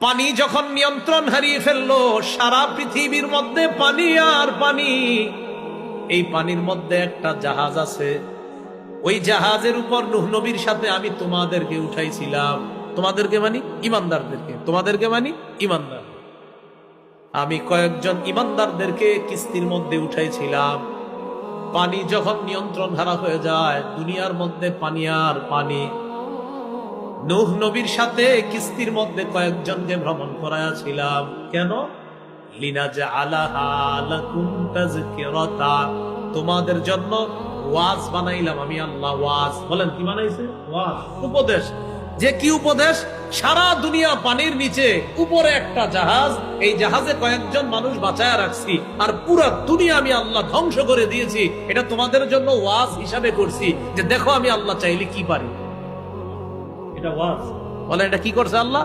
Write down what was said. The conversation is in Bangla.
পানি যখন নিয়ন্ত্রণ হারিয়ে ফেললো, সারা পৃথিবীর মধ্যে পানি আর পানি। এই পানির মধ্যে একটা জাহাজ আছে, ওই জাহাজের উপর নূহ নবীর সাথে আমি তোমাদেরকে উঠাইছিলাম। তোমাদেরকে মানি ইমানদারদেরকে, তোমাদেরকে মানি ইমানদার। আমি কয়েকজন ইমানদারদেরকে কিস্তির মধ্যে উঠাইছিলাম। পানি যখন নিয়ন্ত্রণ হারা হয়ে যায়, দুনিয়ার মধ্যে পানি আর পানি। নূহ নবীর সাথে কিস্তির মধ্যে কয়েকজনকে ভ্রমণ করাইছিলাম। কেন? লিনাজআলাহা লাকুম তাযকিরাতা, তোমাদের জন্য ওয়াজ বানাইলাম আমি আল্লাহ। ওয়াজ বলেন কি বানাইছে? ওয়াজ, উপদেশ। যে কি উপদেশ? সারা দুনিয়া পানির নিচে, উপরে একটা জাহাজ, এই জাহাজে কয়েকজন মানুষ বাঁচায় রাখছি, আর পুরো দুনিয়া আমি আল্লাহ ধ্বংস করে দিয়েছি। এটা তোমাদের জন্য ওয়াজ হিসাবে করছি, যে দেখো আমি আল্লাহ চাইলে কি পারি। এটা ওয়াজ। বলেন এটা কি করছে আল্লাহ?